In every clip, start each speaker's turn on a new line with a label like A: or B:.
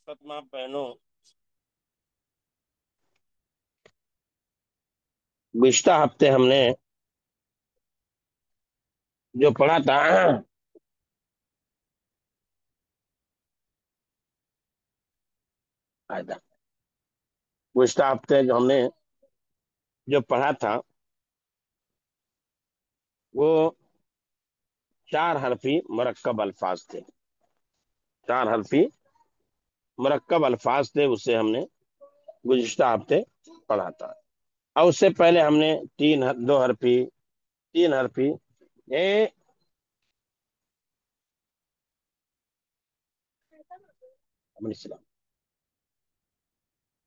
A: सतमा बहनों, गुज़िश्ता हफ्ते हमने जो पढ़ा था गुज़िश्ता हफ्ते जो हमने जो पढ़ा था वो चार हरफी मुरक्कब अल्फाज थे। चार हरफी मुरक्कब अल्फाज थे, उसे हमने गुज़िश्ता हफ्ते पढ़ा था। और उससे पहले हमने दो हरफी, तीन हरफी, ये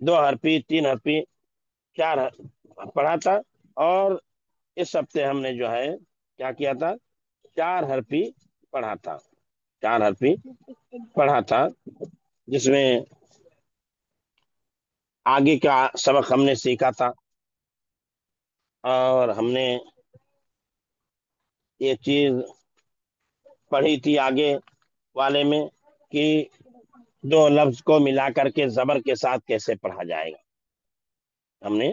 A: दो हरफी, तीन हरफी, पढ़ा था। और इस हफ्ते हमने जो है क्या किया था, चार हरफी पढ़ा था। चार हरफी पढ़ा था जिसमें आगे का सबक हमने सीखा था। और हमने ये चीज पढ़ी थी आगे वाले में कि दो लफ्ज को मिलाकर के जबर के साथ कैसे पढ़ा जाएगा। हमने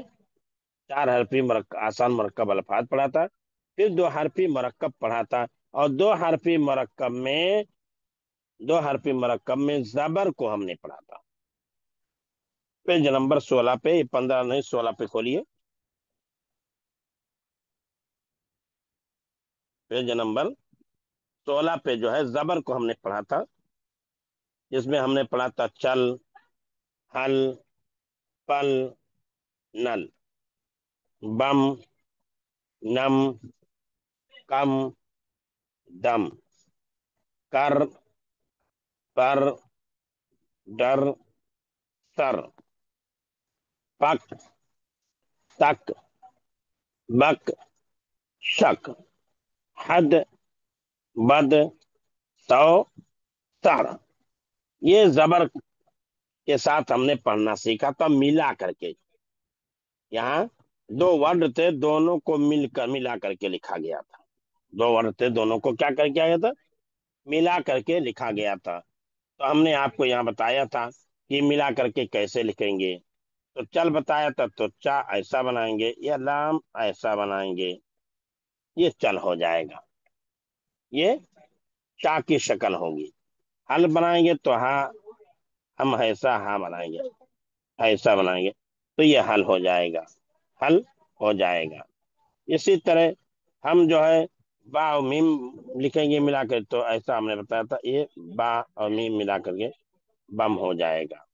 A: चार हरफी आसान मरकब अल्फाज पढ़ा था, फिर दो हरफी मरकब पढ़ा था। और दो हरफी मरकब में जबर को हमने पढ़ा था। पेज नंबर 16 पे, 15 नहीं 16 पे खोलिए। पेज नंबर 16 पे जो है जबर को हमने पढ़ा था, जिसमें हमने पढ़ा था चल, हल, पल, नल, बम, नम, कम, दम, कर, पर, डर, सर, पक, तक, बक, शक, हद, बद, सौ, सर। ये जबर के साथ हमने पढ़ना सीखा था मिला करके। यहाँ दो वर्ड थे, दोनों को मिला करके लिखा गया था। दो वर्ड थे, दोनों को क्या कर किया गया था, मिला करके लिखा गया था। तो हमने आपको यहाँ बताया था कि मिला करके कैसे लिखेंगे। तो चल बताया था, तो चा ऐसा बनाएंगे या लाम ऐसा बनाएंगे, ये चल हो जाएगा, ये चा की शक्ल होगी। हल बनाएंगे तो हाँ, हम ऐसा हाँ बनाएंगे, ऐसा बनाएंगे तो ये हल हो जाएगा, हल हो जाएगा। इसी तरह हम जो है बा और मीम लिखेंगे मिलाकर, तो ऐसा हमने बताया था, ये बा और मीम मिला करके बम हो जाएगा।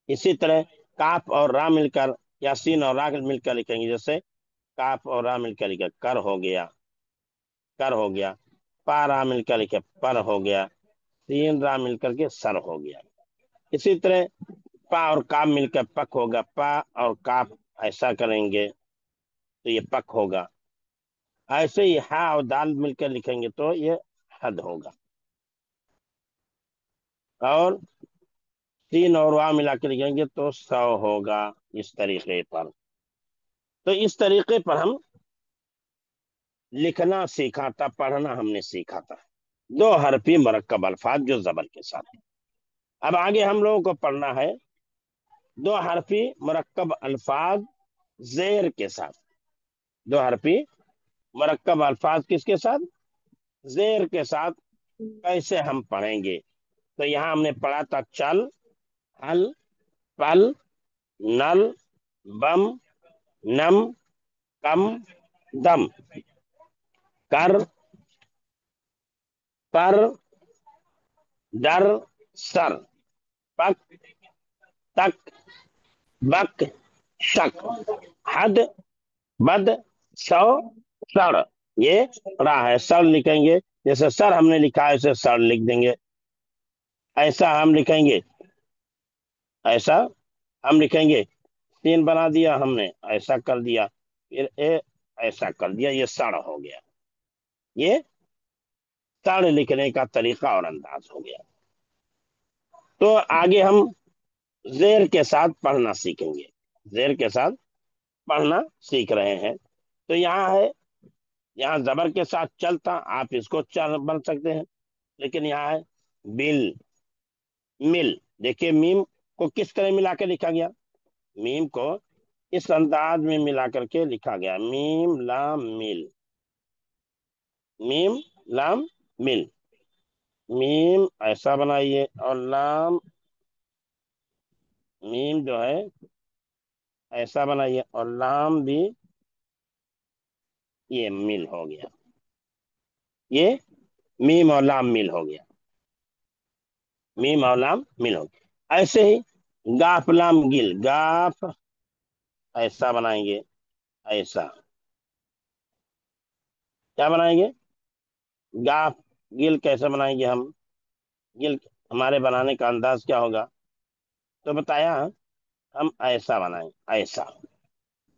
A: इसी तरह काफ और रा मिलकर या सीन और रा मिलकर लिखेंगे, जैसे काफ और रा मिलकर लिखे कर हो गया, कर हो गया। पा रा मिलकर लिखे पर हो गया। सीन रा मिलकर के सर हो गया। इसी तरह पा और काफ मिलकर पक होगा, पा और काफ ऐसा करेंगे तो ये पक होगा। ऐसे ही हा और दाल मिलकर लिखेंगे तो ये हद होगा। और तीन और वाह मिला के लिखेंगे तो सौ होगा। इस तरीके पर, तो इस तरीके पर हम लिखना सीखा था, पढ़ना हमने सीखा था। दो हरफी मरकब अल्फाज जो जबर के साथ। अब आगे हम लोगों को पढ़ना है दो हरफी मरकब अल्फाज जेर के साथ। दो हरफी मरकब अल्फाज किसके साथ, जेर के साथ कैसे हम पढ़ेंगे। तो यहाँ हमने पढ़ा था चल, हल, पल, नल, बम, नम, कम, दम, कर, पर, डर, सर, पक, तक, बक, शक, हद, बद, सौ, सड़। ये पढ़ा है। सर लिखेंगे, जैसे सर हमने लिखा है ऐसे सर लिख देंगे। ऐसा हम लिखेंगे, ऐसा हम लिखेंगे। तीन बना दिया हमने, ऐसा कर दिया, फिर ऐसा कर दिया, ये सड़ हो गया। ये सड़ लिखने का तरीका और अंदाज हो गया। तो आगे हम जेर के साथ पढ़ना सीखेंगे। जेर के साथ पढ़ना सीख रहे हैं। तो यहाँ है, यहाँ जबर के साथ चलता, आप इसको चल बन सकते हैं, लेकिन यहाँ है बिल, मिल। देखिए मीम को किस तरह मिला के लिखा गया, मीम को इस अंदाज में मिला करके लिखा गया, मीम लाम मिल, मीम लाम मिल, मीम ऐसा बनाइए और लाम, मीम जो है ऐसा बनाइए और लाम भी ये मिल हो गया, ये मीम और लाम मिल हो गया, मीम और लाम मिल हो गया। ऐसे ही गाफ लाम गिल, गाफ ऐसा बनाएंगे, ऐसा क्या बनाएंगे, गाफ, गिल कैसे बनाएंगे हम, गिल हमारे बनाने का अंदाज क्या होगा, तो बताया हम ऐसा बनाएंगे, ऐसा,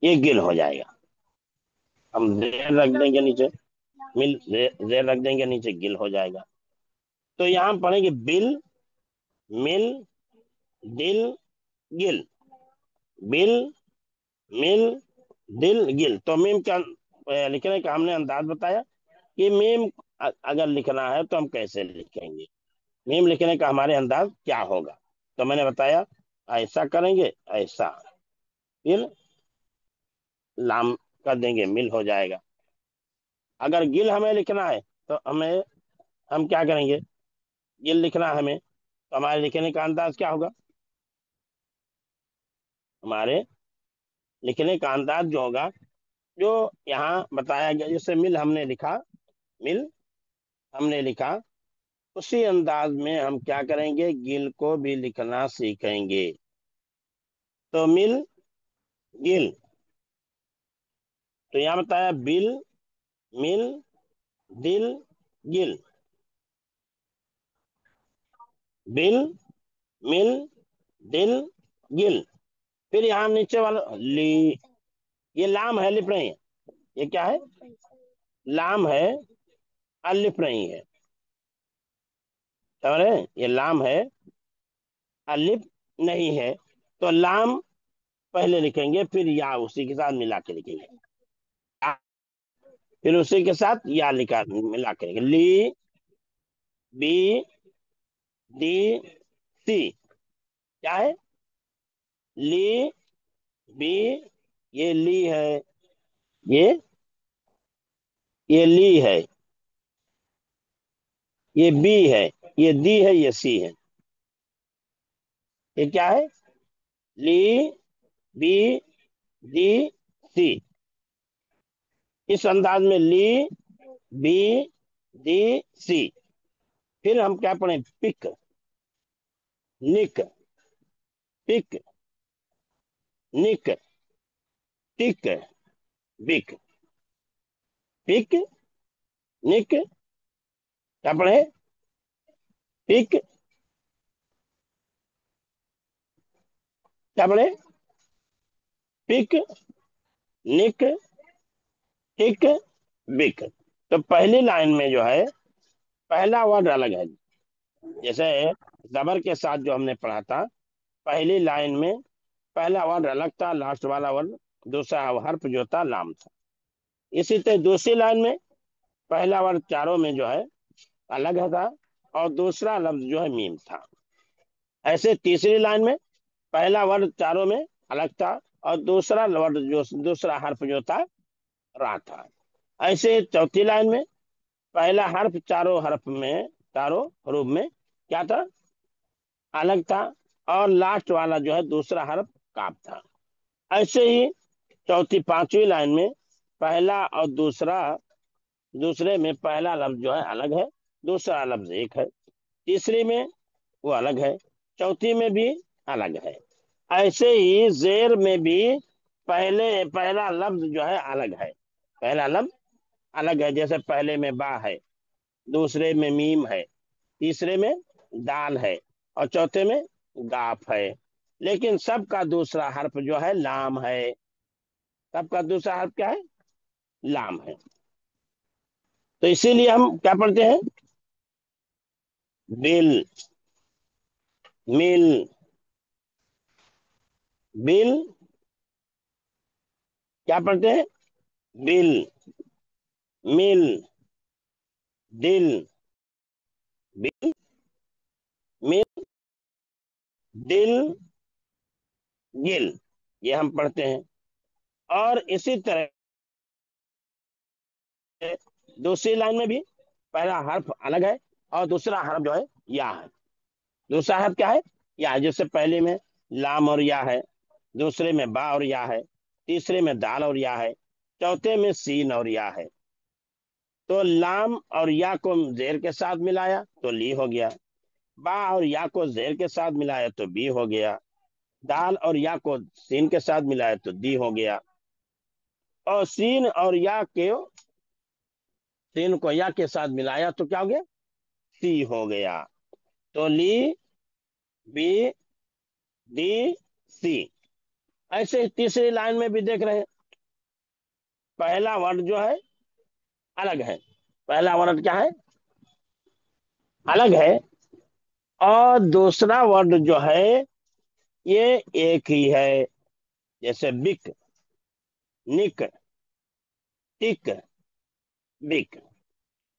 A: ये गिल हो जाएगा। हम जेर रख देंगे नीचे, मिल जेर रख देंगे नीचे, गिल हो जाएगा। तो यहाँ हम पढ़ेंगे बिल, मिल, दिल, गिल, बिल, मिल, दिल, गिल। तो मीम का लिखने का हमने अंदाज बताया कि मीम अगर लिखना है तो हम कैसे लिखेंगे, मीम लिखने का हमारे अंदाज क्या होगा। तो मैंने बताया ऐसा करेंगे, ऐसा, फिर लाम कर देंगे, मिल हो जाएगा। अगर गिल हमें लिखना है तो हम क्या करेंगे, गिल लिखना है हमें तो हमारे लिखने का अंदाज क्या होगा, हमारे लिखने का अंदाज जो होगा, जो यहाँ बताया गया, जैसे मिल हमने लिखा, मिल हमने लिखा, उसी अंदाज में हम क्या करेंगे, गिल को भी लिखना सीखेंगे। तो मिल, गिल, तो यहाँ बताया बिल, मिल, दिल, गिल, बिल, मिल, दिल, गिल। फिर यहाँ नीचे वाला ली, ये लाम है, लिप नहीं है, ये क्या है, लाम है, अलिफ नहीं है, समझ रहे हैं? ये लाम है, अलिफ नहीं है। तो लाम पहले लिखेंगे, फिर या उसी के साथ मिला के लिखेंगे, फिर उसी के साथ या लिखा मिला के लिखेंगे, ली, बी, डी, सी, क्या है, ली, बी, ये ली है, ये ये ली है, ये बी है, ये डी है, ये सी है, ये क्या है, ली, बी, डी, सी। इस अंदाज में ली, बी, डी, सी। फिर हम क्या पढ़े, पिक, निक, पिक, निक, टिक, बिक, पिक, निक, क्या पढ़े, पिक, क्या पढ़े, पिक, निक, टिक, बिक। तो पहली लाइन में जो है पहला वर्ड अलग है, जैसे जबर के साथ जो हमने पढ़ा था, पहली लाइन में पहला वर्ड अलग था, लास्ट वाला वर्ड, दूसरा हर्फ जो था लाम था। इसी तरह दूसरी लाइन में पहला वर्ड चारों में जो है अलग है था, और दूसरा लफ्ज जो है मीम था। ऐसे तीसरी लाइन में पहला वर्ड चारों में अलग था, और दूसरा वर्ड जो दूसरा हर्फ जो था रा था। ऐसे चौथी लाइन में पहला हर्फ चारों हर्फ में, चारों हरूफ में क्या था, अलग था, और लास्ट वाला जो है दूसरा हर्फ काफ था। ऐसे ही चौथी पांचवी लाइन में पहला और दूसरा, दूसरे में पहला लफ्ज जो है अलग है, दूसरा लफ्ज एक है, तीसरी में वो अलग है, चौथी में भी अलग है। ऐसे ही जेर में भी पहला लफ्ज जो है अलग है, पहला लफ्ज अलग है, जैसे पहले में बा है, दूसरे में मीम है, तीसरे में दाल है, और चौथे में गाफ है। लेकिन सबका दूसरा हर्फ जो है लाम है, सबका दूसरा हर्फ क्या है, लाम है। तो इसीलिए हम क्या पढ़ते हैं, बिल, मिल, बिल, क्या पढ़ते हैं, बिल, मिल, दिल, बिल, मिल, दिल, गिल, ये हम पढ़ते हैं। और इसी तरह दूसरी लाइन में भी पहला हर्फ अलग है और दूसरा हर्फ जो है या है। दूसरा हर्फ क्या है? या है। जैसे पहले में लाम और या है, दूसरे में बा और या है, तीसरे में दाल और या है, चौथे में सीन और या है। तो लाम और या को जेर के साथ मिलाया तो ली हो गया, बा और या को जेर के साथ मिलाया तो बी हो गया, दाल और या को सीन के साथ मिलाया तो दी हो गया, और सीन को या के साथ मिलाया तो क्या हो गया? सी हो गया। तो ली, बी, डी, सी। ऐसे ही तीसरी लाइन में भी देख रहे हैं, पहला वर्ड जो है अलग है। पहला वर्ड क्या है? अलग है। और दूसरा वर्ड जो है ये एक ही है। जैसे बिक, निक, टिक, बिक।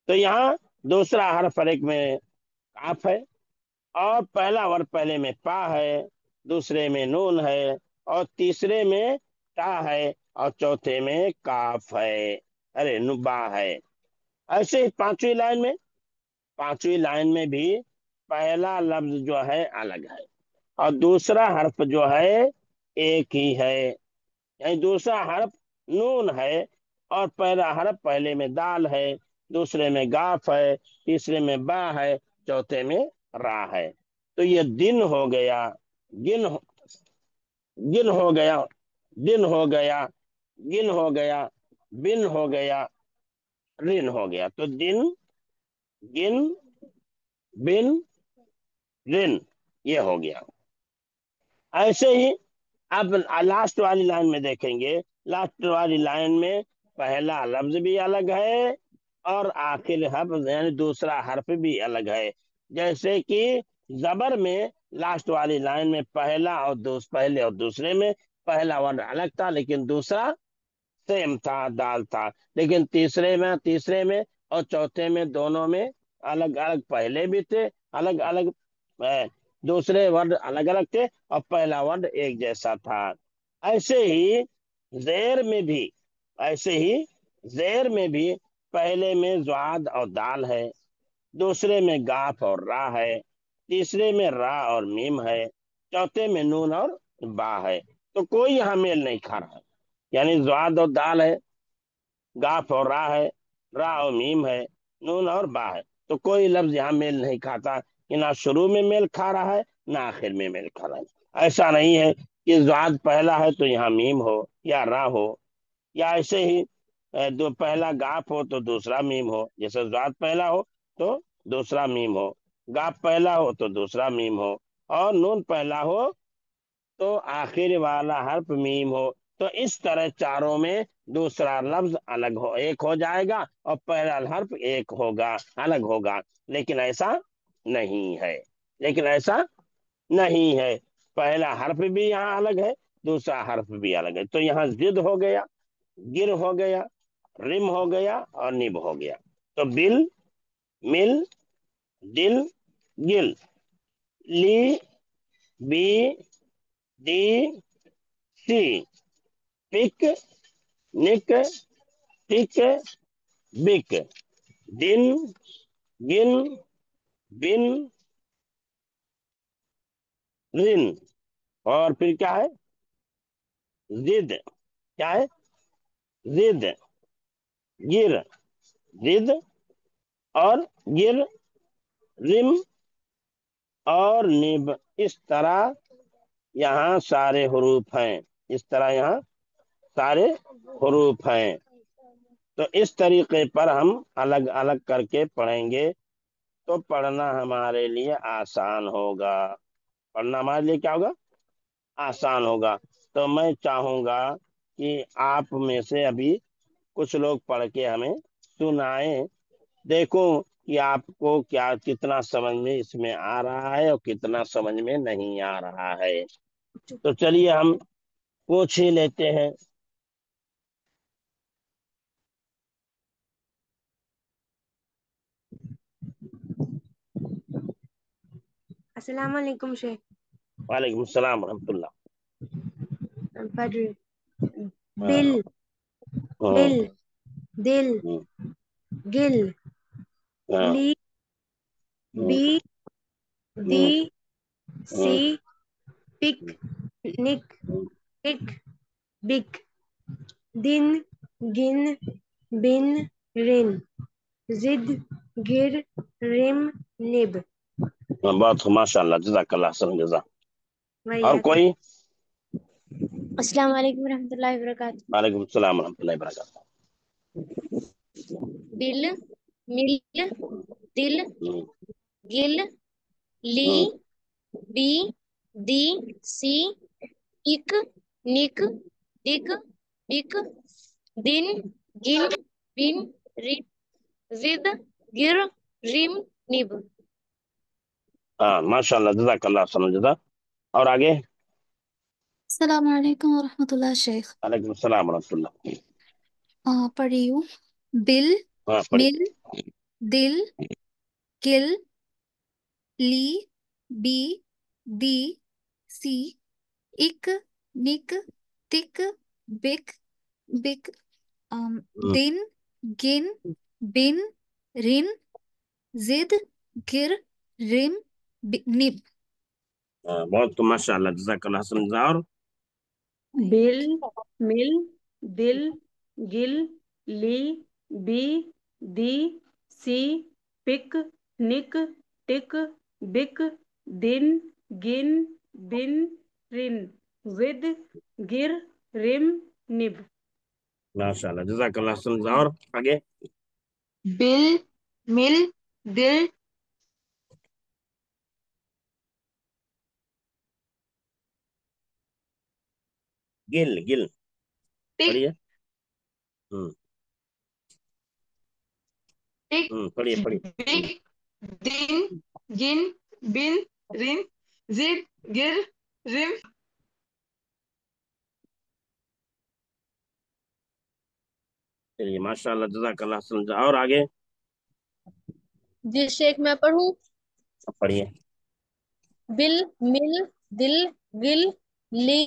A: तो यहाँ दूसरा हर फर्क में काफ है, और पहला वर्ड पहले में पा है, दूसरे में नून है, और तीसरे में टा है, और चौथे में काफ है, अरे नुबा है। ऐसे ही पांचवी लाइन में भी पहला लफ्ज जो है अलग है और दूसरा हर्फ जो है एक ही है। यानी दूसरा हर्फ नून है और पहला हर्फ पहले में दाल है, दूसरे में गाफ है, तीसरे में बा है, चौथे में रा है। तो ये दिन हो गया, गिन हो, गिन हो गया, दिन हो गया, गिन हो गया, बिन हो गया, रिन हो गया। तो दिन, गिन, बिन, रिन, ये हो गया। ऐसे ही अब लास्ट वाली लाइन में देखेंगे। लास्ट वाली लाइन में पहला लफ्ज भी अलग है और आखिर हर्फ यानी दूसरा हर्फ भी अलग है। जैसे कि जबर में लास्ट वाली लाइन में पहले और दूसरे में पहला वर्ड अलग था लेकिन दूसरा सेम था, दाल था। लेकिन तीसरे में और चौथे में दोनों में अलग अलग पहले भी थे, अलग अलग दूसरे वर्ड अलग अलग थे और पहला वर्ड एक जैसा था। ऐसे ही जेर में भी ऐसे ही जेर में भी पहले में ज्वाद और दाल है, दूसरे में गाफ और रा है, तीसरे में रा और मीम है, चौथे में नून और बा है। तो कोई यहाँ मेल नहीं खा रहा है। यानी ज्वाद और दाल है, गाफ और रा है, रा और मीम है, नून और बा है। तो कोई लफ्ज यहाँ मेल नहीं खाता कि ना शुरू में मेल खा रहा है ना आखिर में मेल खा रहा है। ऐसा नहीं है कि ज्वाद पहला है तो यहाँ मीम हो या रा हो, या ऐसे ही दो पहला गाफ हो तो दूसरा मीम हो। जैसे ज्वाद पहला हो तो दूसरा मीम हो, गाफ पहला हो तो दूसरा मीम हो, और नून पहला हो तो आखिर वाला हर्फ मीम हो। तो इस तरह चारों में दूसरा लफ्ज अलग हो, एक हो जाएगा और पहला हर्फ एक होगा, अलग होगा। लेकिन ऐसा नहीं है, लेकिन ऐसा नहीं है। पहला हर्फ भी यहाँ अलग है, दूसरा हर्फ भी अलग है। तो यहाँ जिद हो गया, गिर हो गया, रिम हो गया और निब हो गया। तो बिल, मिल, दिल, गिल, ली, बी, डी, सी, पिक, निक, टिक, बिक, दिन, गिन, बिन, रिन। और फिर क्या है? जिद। क्या है? जिद, गिर, जिद और गिर, रिम और निब। इस तरह यहाँ सारे हुरूफ हैं। इस तरह यहाँ सारे हुरूफ हैं। तो इस तरीके पर हम अलग अलग करके पढ़ेंगे तो पढ़ना हमारे लिए आसान होगा। पढ़ना हमारे लिए क्या होगा? आसान होगा। तो मैं चाहूंगा कि आप में से अभी कुछ लोग पढ़ के हमें सुनाएं। देखो कि आपको क्या कितना समझ में इसमें आ रहा है और कितना समझ में नहीं आ रहा है। तो चलिए हम पूछ ही लेते हैं।
B: अस्सलाम वालेकुम शेख।
A: وعلیکم السلام ورحمۃ اللہ۔
B: پڑھ رہی
A: ہاں
B: بل
A: ہاں
B: مل دل
A: ہاں
B: گل
A: ہاں
B: لی
A: ہاں
B: بی دی
A: ہاں
B: سی
A: ہاں
B: پک نک ٹک بک دن گن بن رن زد گر رم نب
A: بہت ماشاء اللہ، جزاک اللہ حسن جزا۔ اور
B: ویاک۔
A: کوئی؟
B: السلام علیکم ورحمۃ اللہ وبرکاتہ۔
A: وعلیکم السلام ورحمۃ اللہ وبرکاتہ۔
B: بل مل دل
A: ہوں،
B: گل لی
A: ہوں،
B: بی دی سی اک نک ڈک بک دن گن بن رن زد گر رم نب
A: ہاں ماشاء اللہ، جزاک اللہ حسن جزا۔ اور آگے؟
C: السلام علیکم ورحمۃ اللہ شیخ۔
A: وعلیکم السلام ورحمۃ اللہ۔
C: پڑھ رہی ہوں۔ بل
A: ہاں پڑھی۔
C: مل دل گل لی بی دی سی اک نک ٹک بک بک دن گن بن رن زد گر رم نب
A: بہت ماشاء اللہ، جزاک اللہ حسن جزا۔ اور
B: بل مل دل گل لی بی دی سی پک نک ٹک بک دن گن بن رن زد گر رم نب
A: ماشاء اللہ، جزاک اللہ حسن جزا۔ اور آگے؟
B: بل مل دل
A: گل گل
B: ٹک
A: پڑھیے۔ ہوں
B: ٹک
A: پڑھیے پڑھیے۔
B: بک دن گن بن رن زد گر رم
A: چلیے ماشاء اللہ، جزاک اللہ حسن جزا۔ اور آگے؟
B: جی شیخ میں پڑھوں۔
A: اب پڑھیے۔
B: بل مل دل گل لی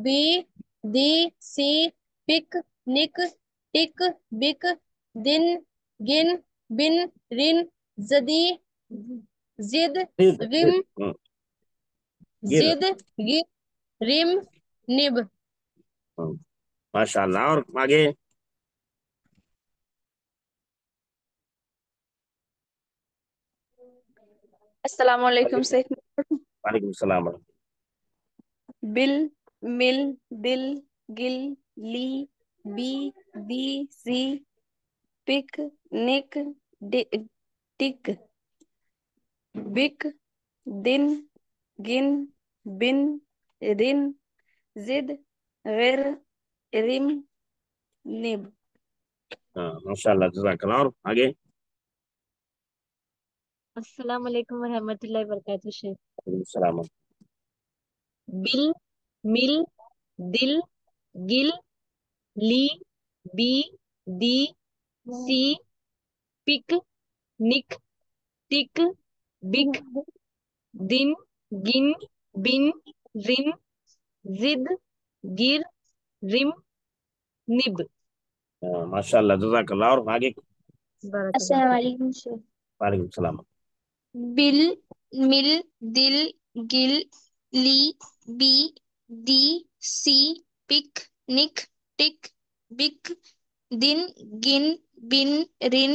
B: بی دی سی پک نک ٹک بک دن گن بن رن زدی زد غم
A: گر
B: زد گر رم نب
A: ماشاء اللہ۔ اور آگے؟
B: السلام علیکم شیخ۔
A: وعلیکم السلام ورحمۃ
B: بل مل دل گل لی بی دی سی پک نک ٹک بک دن گن بن رن زد غیر رم نب
A: ہاں ماشاء اللہ، جزاک اللہ۔ اور آگے؟
B: السلام علیکم ورحمۃ اللہ وبرکاتہ شیخ۔
A: وعلیکم السلام۔
B: بل مل دل گل لی بی دی سی پک نک ٹک بک دن گن بن رن زد گر رم نب
A: ماشاء اللہ، جزاک اللہ۔ اور آگے؟
C: السلام علیکم شیخ۔
A: وعلیکم السلام۔
C: بل مل دل گل لی بی دی سی پک نک ٹک بک دن گن بن رن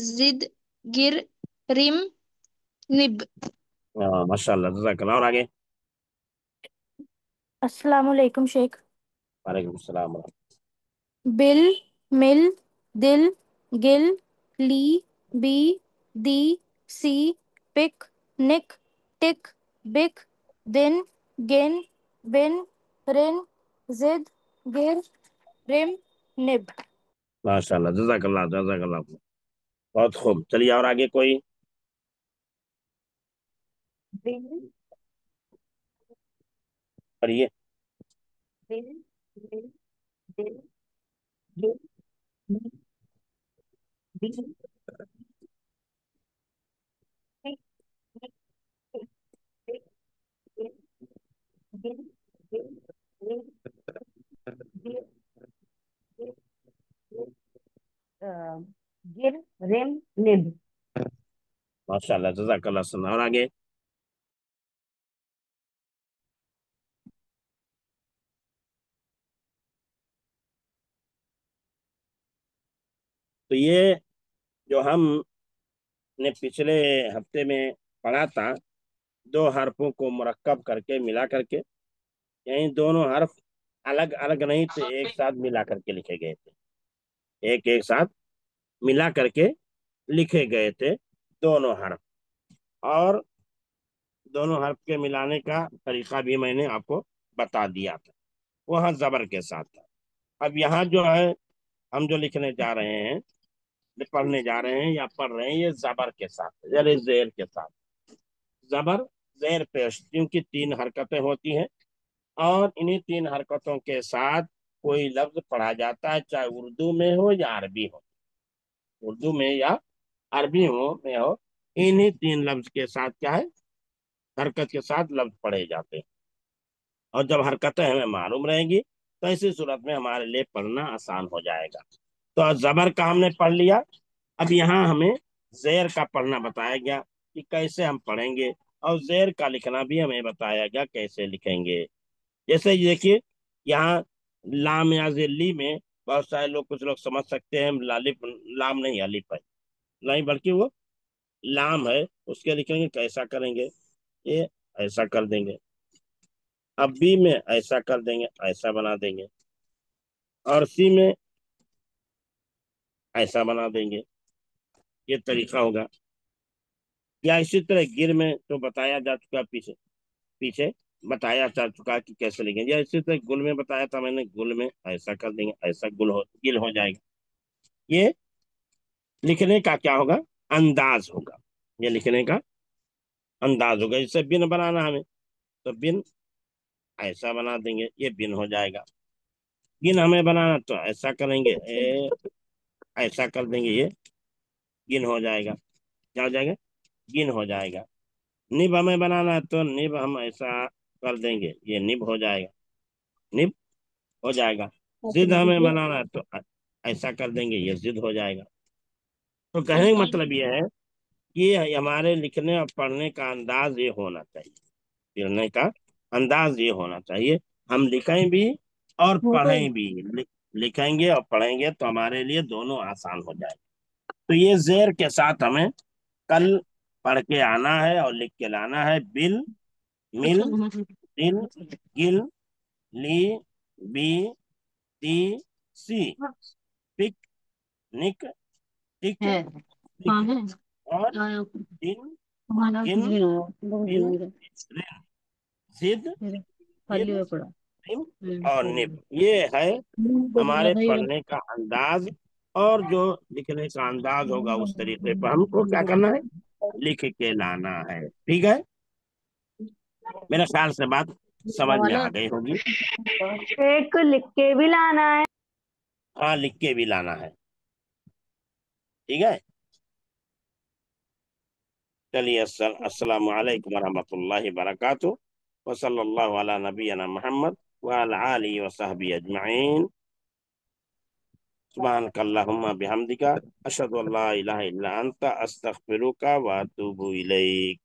C: زد گر رم نب
A: ماشاء اللہ، جزاک اللہ۔ اور آگے؟
C: السلام علیکم شیخ۔
A: وعلیکم السلام ورحمۃ
C: بل مل دل گل لی بی دی سی پک نک ٹک بک دن گن بن رن زد گر رم نب
A: ماشاء اللہ، جزاک اللہ جزاک اللہ۔ بہت خوب، چلیے اور آگے کوئی؟
B: دل
A: پڑھیے۔
B: دل دل دل دل دل रिम निब।
A: माशाल्लाह, जज़ाकल्लाह सना। और आगे? तो ये जो हमने पिछले हफ्ते में पढ़ा था, दो हरफों को मुरक्कब करके मिला करके, यही दोनों हर्फ अलग अलग नहीं तो एक साथ मिला करके लिखे गए थे, एक एक साथ मिला करके लिखे गए थे दोनों हर्फ। और दोनों हर्फ के मिलाने का तरीका भी मैंने आपको बता दिया था, वह जबर के साथ था। अब यहाँ जो है हम जो लिखने जा रहे हैं, पढ़ने जा रहे हैं या पढ़ रहे हैं, ये जबर के साथ, यानी जेर के साथ। जबर जेर पेश, क्योंकि तीन हरकतें होती हैं और इन्हीं तीन हरकतों के साथ कोई लफ्ज पढ़ा जाता है, चाहे उर्दू में हो या अरबी हो, उर्दू में या अरबी में हो, इन्हीं तीन लफ्ज के साथ क्या है, हरकत के साथ लफ्ज पढ़े जाते हैं। और जब हरकतें हमें मालूम रहेंगी तो ऐसी सूरत में हमारे लिए पढ़ना आसान हो जाएगा। तो जबर का हमने पढ़ लिया। अब यहाँ हमें जेर का पढ़ना बताया गया कि कैसे हम पढ़ेंगे, और जेर का लिखना भी हमें बताया गया कैसे लिखेंगे। जैसे ये देखिए, यहाँ लाम या ली में बहुत सारे लोग, कुछ लोग समझ सकते हैं लालिफ, लाम नहीं अलिफ है, नहीं बल्कि वो लाम है। उसके लिखेंगे कैसा करेंगे, ये ऐसा कर देंगे। अब बी में ऐसा कर देंगे, ऐसा बना देंगे। और सी में ऐसा बना देंगे, ये तरीका होगा। या इसी तरह गिर में तो बताया जा चुका, पीछे पीछे बताया जा चुका कि कैसे लिखेंगे। या इसी तरह गुल में बताया था मैंने, गुल में ऐसा कर देंगे, ऐसा गिल हो जाएगा। ये लिखने का क्या होगा, अंदाज होगा। ये लिखने का अंदाज होगा। जैसे बिन बनाना हमें, तो बिन ऐसा बना देंगे, ये बिन हो जाएगा। गिन हमें बनाना तो ऐसा करेंगे, ऐसा कर देंगे, ये गिन हो जाएगा। क्या हो जाएगा, गिन हो जाएगा। निब हमें बनाना है तो निब हम ऐसा कर देंगे, ये निब हो जाएगा, निब हो जाएगा। जिद हमें बनाना है तो ऐसा कर देंगे, ये जिद हो जाएगा। तो कहने का मतलब ये है कि हमारे लिखने और पढ़ने का अंदाज ये होना चाहिए, लिखने का अंदाज ये होना चाहिए। हम लिखें भी और पढ़ें भी, लिखेंगे और पढ़ेंगे तो हमारे लिए दोनों आसान हो जाएगा। तो ये जेर के साथ हमें कल पढ़ के आना है और लिख के लाना है। बिल, मिल, दिल, गिल, ली, बी, ती, सी, पिक, निक, टिक, पिक। और दिन, गिन, बिन, रिन, जिद, गिल, रिम और निब। ये है हमारे पढ़ने का अंदाज। और जो लिखने का अंदाज होगा उस तरीके पर हमको क्या करना है, लिख के लाना है। ठीक है, मेरे ख्याल से बात समझ में आ गई होगी।
B: एक लिख के भी लाना है।
A: हाँ, लिख के भी लाना है। ठीक है, चलिए, अस्सलामु अलैकुम वरहमतुल्लाहि वबरकातुहू व सल्लल्लाहु अला नबियना मुहम्मद व अला आलिहि व सहबिहि अजमईन। सुब्हानकल्लाहुम्मा बिहम्दिका अशहदु अल्ला इलाहा इल्ला अंता अस्तगफिरुका व अतूबु इलैक।